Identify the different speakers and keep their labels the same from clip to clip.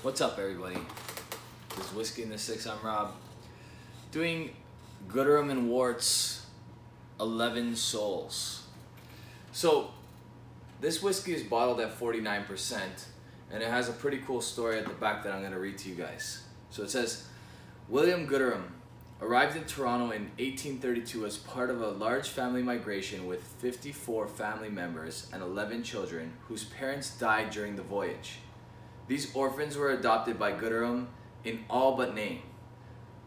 Speaker 1: What's up, everybody? This is Whiskey in the Six. I'm Rob. Doing Gooderham and Wart's 11 Souls. So, this whiskey is bottled at 49%, and it has a pretty cool story at the back that I'm going to read to you guys. So it says, William Gooderham arrived in Toronto in 1832 as part of a large family migration with 54 family members and 11 children whose parents died during the voyage. These orphans were adopted by Gooderham in all but name.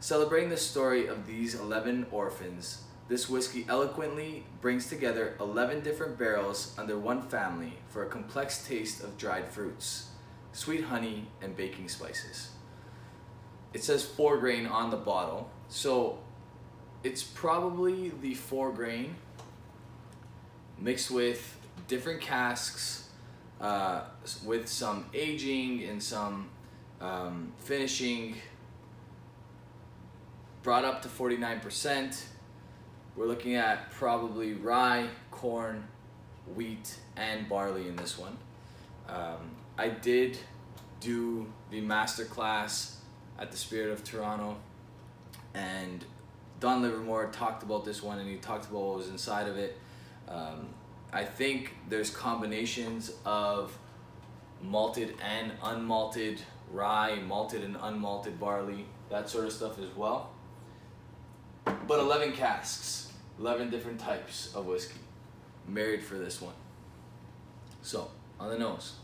Speaker 1: Celebrating the story of these 11 orphans, this whiskey eloquently brings together 11 different barrels under one family for a complex taste of dried fruits, sweet honey, and baking spices. It says 4 grain on the bottle, so it's probably the 4 grain mixed with different casks, with some aging and some finishing, brought up to 49%. We're looking at probably rye, corn, wheat, and barley in this one. I did do the master class at the Spirit of Toronto, and Don Livermore talked about this one, and he talked about what was inside of it. I think there's combinations of malted and unmalted rye, malted and unmalted barley, that sort of stuff as well. But 11 casks, 11 different types of whiskey, married for this one. So, on the nose,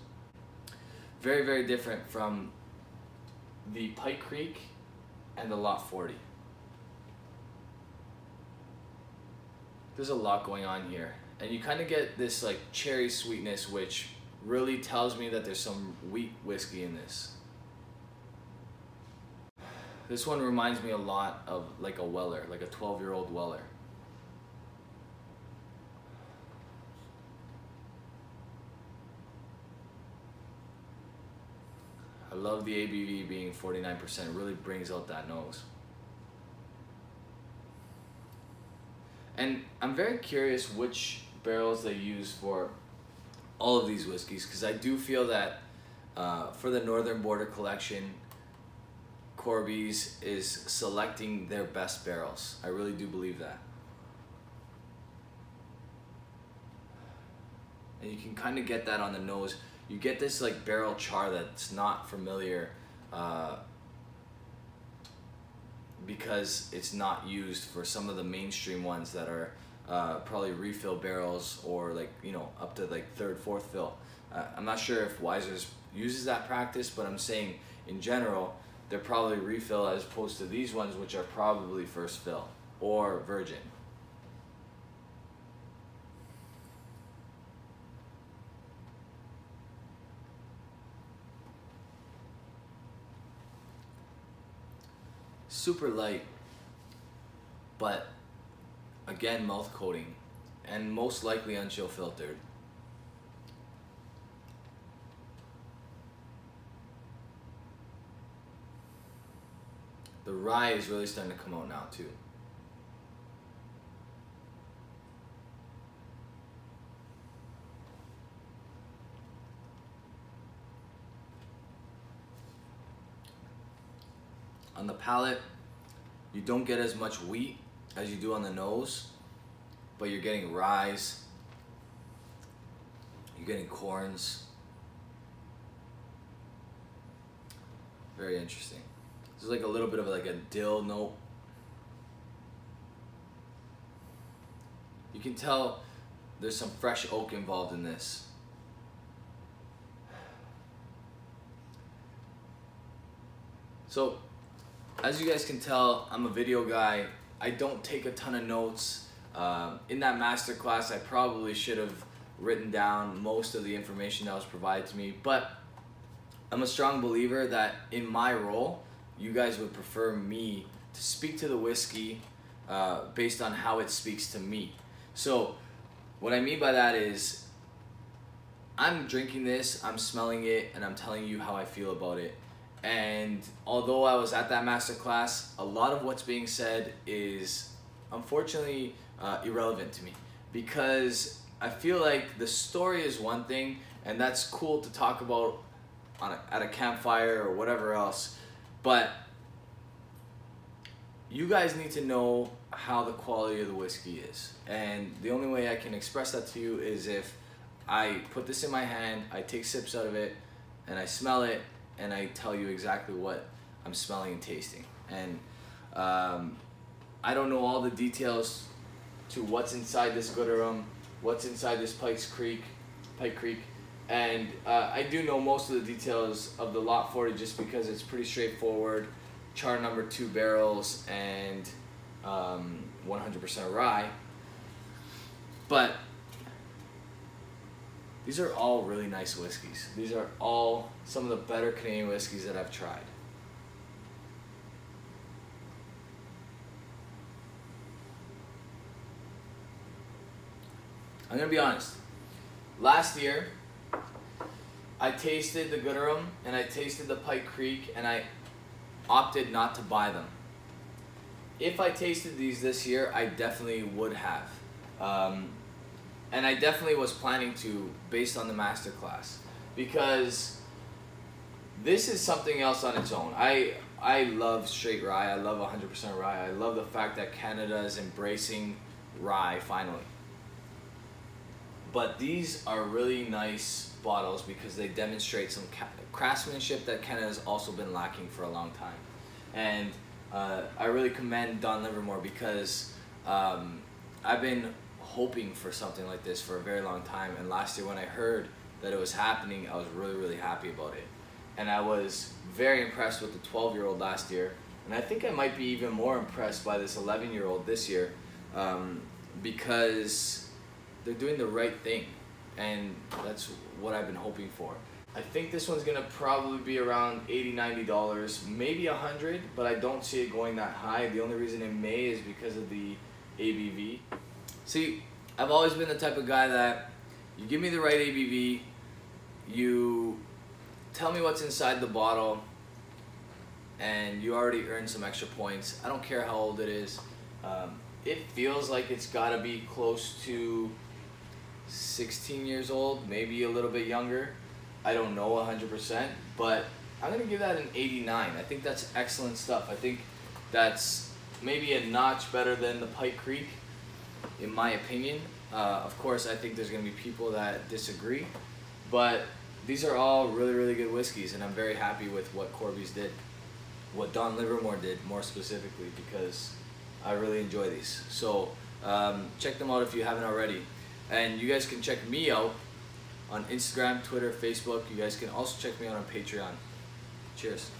Speaker 1: very, very different from the Pike Creek and the Lot 40. There's a lot going on here, and you kind of get this like cherry sweetness, which really tells me that there's some wheat whiskey in this. This one reminds me a lot of like a Weller, like a 12-year-old Weller. I love the ABV being 49%, it really brings out that nose. And I'm very curious which barrels they use for all of these whiskeys, because I do feel that for the Northern Border collection, Corby's is selecting their best barrels. I really do believe that. And you can kind of get that on the nose. You get this like barrel char that's not familiar because it's not used for some of the mainstream ones that are probably refill barrels, or like, you know, up to like 3rd, 4th fill. I'm not sure if Wiser's uses that practice, but I'm saying in general, they're probably refill as opposed to these ones, which are probably 1st fill or virgin. Super light, but again, mouth coating, and most likely unchill filtered. The rye is really starting to come out now too. On the palate, you don't get as much wheat as you do on the nose, but you're getting rye, you're getting corns. Very interesting. There's like a little bit of like a dill note. You can tell there's some fresh oak involved in this. So, as you guys can tell, I'm a video guy. I don't take a ton of notes. In that master class, I probably should have written down most of the information that was provided to me, but I'm a strong believer that in my role, you guys would prefer me to speak to the whiskey based on how it speaks to me. So what I mean by that is, I'm drinking this, I'm smelling it, and I'm telling you how I feel about it. And although I was at that master class, a lot of what's being said is unfortunately irrelevant to me, because I feel like the story is one thing, and that's cool to talk about at a campfire or whatever else. But you guys need to know how the quality of the whiskey is. And the only way I can express that to you is if I put this in my hand, I take sips out of it, and I smell it, and I tell you exactly what I'm smelling and tasting. And I don't know all the details to what's inside this Gooderham, what's inside this Pike Creek, and I do know most of the details of the Lot 40 just because it's pretty straightforward. Char number 2 barrels and 100% rye. But these are all really nice whiskeys. These are all some of the better Canadian whiskeys that I've tried. I'm gonna be honest. Last year, I tasted the Gooderham and I tasted the Pike Creek, and I opted not to buy them. If I tasted these this year, I definitely would have. And I definitely was planning to, based on the masterclass, because this is something else on its own. I love straight rye. I love 100% rye. I love the fact that Canada is embracing rye finally. But these are really nice bottles because they demonstrate some craftsmanship that Canada has also been lacking for a long time. And I really commend Don Livermore because I've been hoping for something like this for a very long time. And last year when I heard that it was happening, I was really, really happy about it. And I was very impressed with the 12-year-old last year. And I think I might be even more impressed by this 11-year-old this year because they're doing the right thing, and that's what I've been hoping for. I think this one's gonna probably be around $80, $90, maybe $100, but I don't see it going that high. The only reason it may is because of the ABV. See, I've always been the type of guy that you give me the right ABV, you tell me what's inside the bottle, and you already earned some extra points. I don't care how old it is. It feels like it's gotta be close to 16 years old, maybe a little bit younger. I don't know 100%, but I'm gonna give that an 89. I think that's excellent stuff. I think that's maybe a notch better than the Pike Creek, in my opinion. Of course, I think there's gonna be people that disagree, but these are all really, really good whiskeys, and I'm very happy with what Corby's did, what Don Livermore did more specifically, because I really enjoy these. So check them out if you haven't already. And you guys can check me out on Instagram, Twitter, Facebook. You guys can also check me out on Patreon. Cheers.